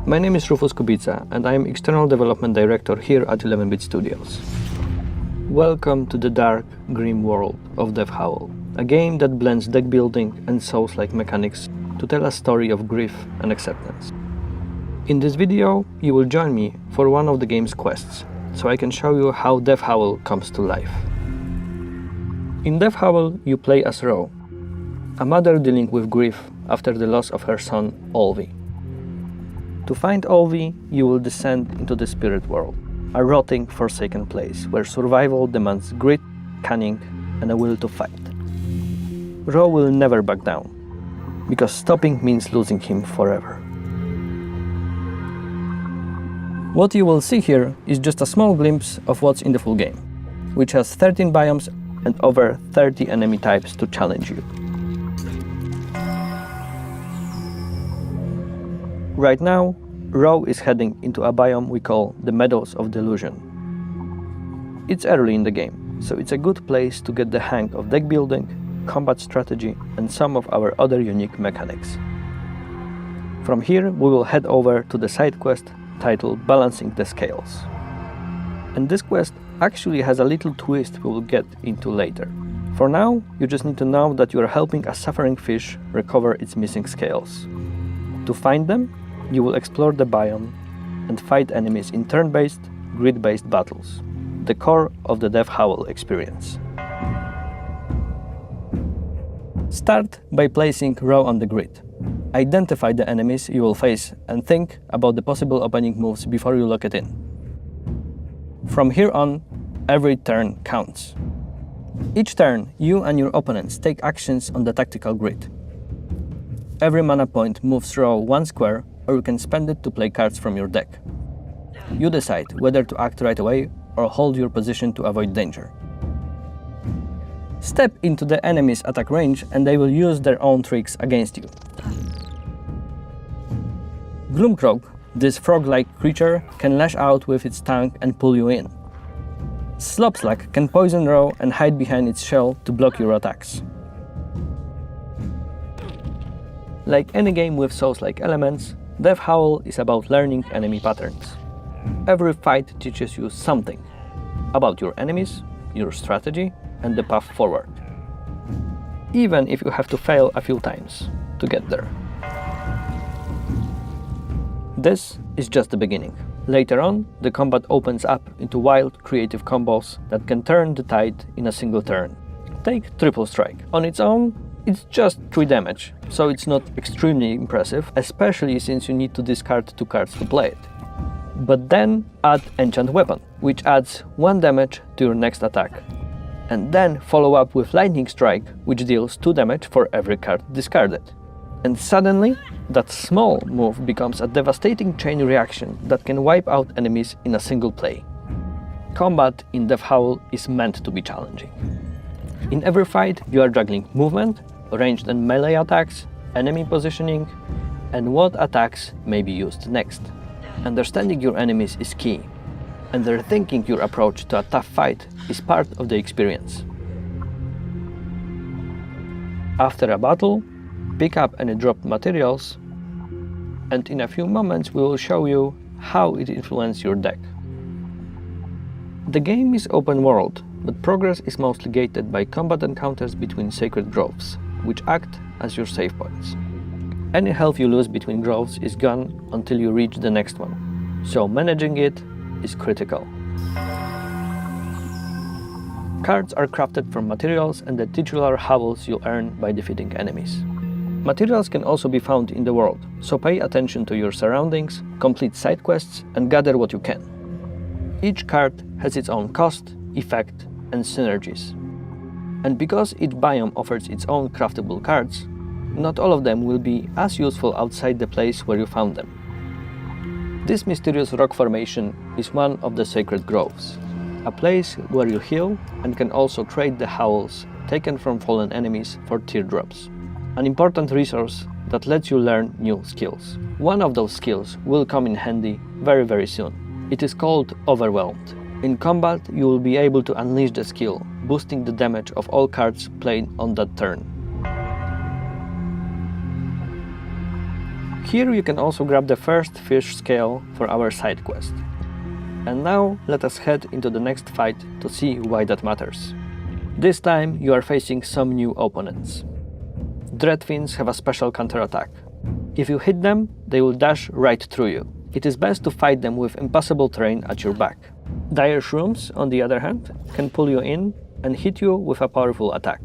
My name is Rufus Kubica and I am External Development Director here at 11-Bit Studios. Welcome to the dark, grim world of Howl, a game that blends deck building and Souls-like mechanics to tell a story of grief and acceptance. In this video, you will join me for one of the game's quests, so I can show you how Howl comes to life. In Howl, you play as Howl, a mother dealing with grief after the loss of her son, Olvi. To find Olvi, you will descend into the spirit world, a rotting, forsaken place where survival demands grit, cunning, and a will to fight. Howl will never back down, because stopping means losing him forever. What you will see here is just a small glimpse of what's in the full game, which has 13 biomes and over 30 enemy types to challenge you. Right now, Howl is heading into a biome we call the Meadows of Delusion. It's early in the game, so it's a good place to get the hang of deck building, combat strategy, and some of our other unique mechanics. From here, we will head over to the side quest titled Balancing the Scales. And this quest actually has a little twist we will get into later. For now, you just need to know that you are helping a suffering fish recover its missing scales. To find them, you will explore the biome and fight enemies in turn-based, grid-based battles, the core of the Howl experience. Start by placing Howl on the grid. Identify the enemies you will face and think about the possible opening moves before you lock it in. From here on, every turn counts. Each turn, you and your opponents take actions on the tactical grid. Every mana point moves Howl one square, or you can spend it to play cards from your deck. You decide whether to act right away or hold your position to avoid danger. Step into the enemy's attack range and they will use their own tricks against you. Gloomcroak, this frog-like creature, can lash out with its tongue and pull you in. Slopslack can poison Howl and hide behind its shell to block your attacks. Like any game with Souls-like elements, Howl is about learning enemy patterns. Every fight teaches you something about your enemies, your strategy, and the path forward, even if you have to fail a few times to get there. This is just the beginning. Later on, the combat opens up into wild, creative combos that can turn the tide in a single turn. Take Triple Strike. On its own, it's just 3 damage, so it's not extremely impressive, especially since you need to discard 2 cards to play it. But then add Enchant Weapon, which adds 1 damage to your next attack. And then follow up with Lightning Strike, which deals 2 damage for every card discarded. And suddenly, that small move becomes a devastating chain reaction that can wipe out enemies in a single play. Combat in Howl is meant to be challenging. In every fight, you are juggling movement, ranged and melee attacks, enemy positioning, and what attacks may be used next. Understanding your enemies is key, and rethinking your approach to a tough fight is part of the experience. After a battle, pick up any dropped materials, and in a few moments we will show you how it influences your deck. The game is open world, but progress is mostly gated by combat encounters between sacred groves, which act as your save points. Any health you lose between groves is gone until you reach the next one, so managing it is critical. Cards are crafted from materials and the titular howls you earn by defeating enemies. Materials can also be found in the world, so pay attention to your surroundings, complete side quests, and gather what you can. Each card has its own cost, effect, and synergies. And because each biome offers its own craftable cards, not all of them will be as useful outside the place where you found them. This mysterious rock formation is one of the sacred groves, a place where you heal and can also trade the howls taken from fallen enemies for teardrops, an important resource that lets you learn new skills. One of those skills will come in handy very soon. It is called Overwhelmed. In combat, you will be able to unleash the skill, boosting the damage of all cards played on that turn. Here you can also grab the first fish scale for our side quest. And now let us head into the next fight to see why that matters. This time you are facing some new opponents. Dreadfins have a special counterattack. If you hit them, they will dash right through you. It is best to fight them with impossible terrain at your back. Dire Shrooms, on the other hand, can pull you in and hit you with a powerful attack.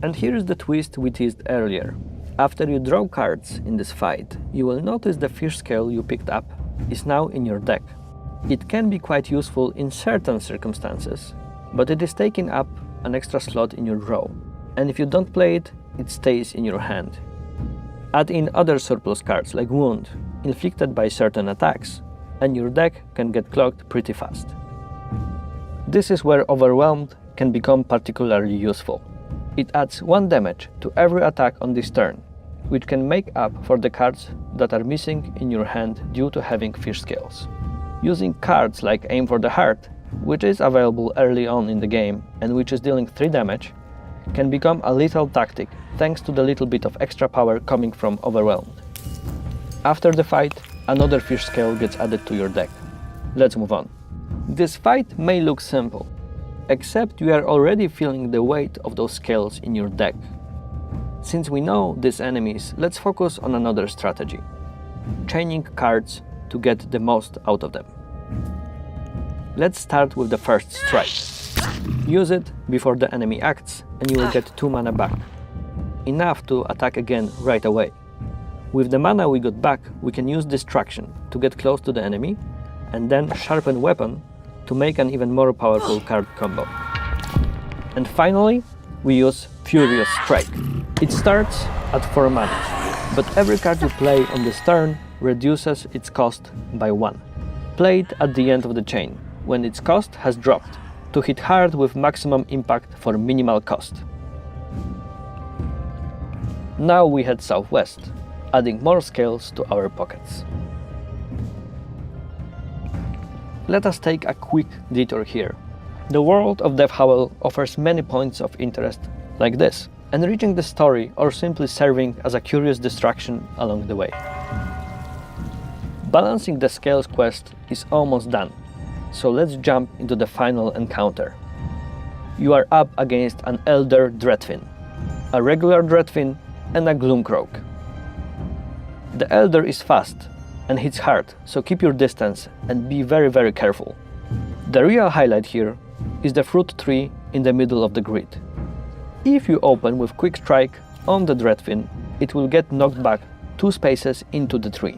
And here is the twist we teased earlier. After you draw cards in this fight, you will notice the fish scale you picked up is now in your deck. It can be quite useful in certain circumstances, but it is taking up an extra slot in your draw, and if you don't play it, it stays in your hand. Add in other surplus cards like Wound, inflicted by certain attacks, and your deck can get clogged pretty fast. This is where Overwhelmed can become particularly useful. It adds 1 damage to every attack on this turn, which can make up for the cards that are missing in your hand due to having fish scales. Using cards like Aim for the Heart, which is available early on in the game and which is dealing 3 damage, can become a lethal tactic thanks to the little bit of extra power coming from Overwhelmed. After the fight, another fish scale gets added to your deck. Let's move on. This fight may look simple, except you are already feeling the weight of those scales in your deck. Since we know these enemies, let's focus on another strategy: chaining cards to get the most out of them. Let's start with the first strike. Use it before the enemy acts and you will get 2 mana back, enough to attack again right away. With the mana we got back, we can use Distraction to get close to the enemy and then Sharpen Weapon to make an even more powerful card combo. And finally, we use Furious Strike. It starts at 4 mana, but every card you play on this turn reduces its cost by 1. Play it at the end of the chain, when its cost has dropped, to hit hard with maximum impact for minimal cost. Now we head southwest, adding more scales to our pockets. Let us take a quick detour here. The world of Death Howl offers many points of interest like this, enriching the story or simply serving as a curious distraction along the way. Balancing the scales quest is almost done, so let's jump into the final encounter. You are up against an Elder Dreadfin, a regular Dreadfin, and a Gloomcroak. The Elder is fast and hits hard, so keep your distance and be very careful. The real highlight here is the fruit tree in the middle of the grid. If you open with Quick Strike on the Dreadfin, it will get knocked back 2 spaces into the tree.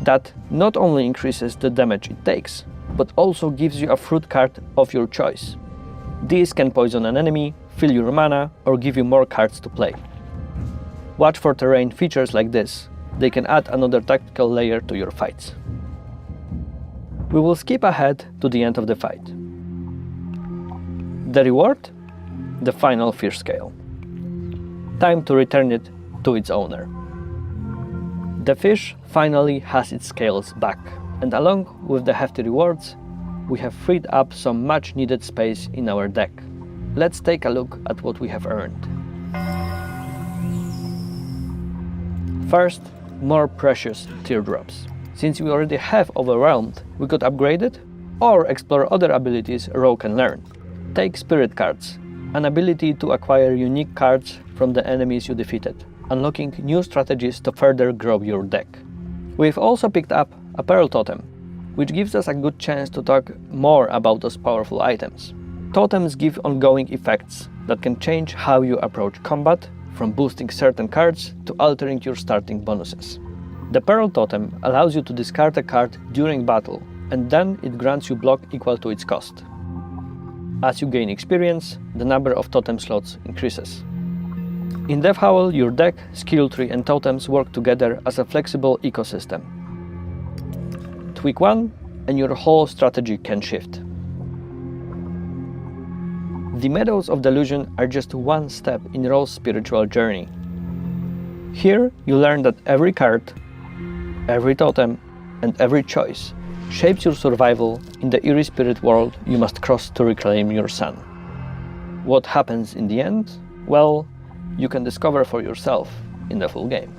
That not only increases the damage it takes, but also gives you a fruit card of your choice. These can poison an enemy, fill your mana, or give you more cards to play. Watch for terrain features like this. They can add another tactical layer to your fights. We will skip ahead to the end of the fight. The reward? The final fish scale. Time to return it to its owner. The fish finally has its scales back, and along with the hefty rewards, we have freed up some much needed space in our deck. Let's take a look at what we have earned. First, more precious teardrops. Since we already have Overwhelmed, we could upgrade it or explore other abilities Rogue can learn. Take Spirit Cards, an ability to acquire unique cards from the enemies you defeated, unlocking new strategies to further grow your deck. We've also picked up a Pearl Totem, which gives us a good chance to talk more about those powerful items. Totems give ongoing effects that can change how you approach combat, from boosting certain cards to altering your starting bonuses. The Pearl Totem allows you to discard a card during battle, and then it grants you block equal to its cost. As you gain experience, the number of totem slots increases. In Death Howl, your deck, skill tree and totems work together as a flexible ecosystem. Tweak one, and your whole strategy can shift. The Meadows of Delusion are just one step in Ro's spiritual journey. Here, you learn that every card, every totem, and every choice shapes your survival in the eerie spirit world you must cross to reclaim your sun. What happens in the end? Well, you can discover for yourself in the full game.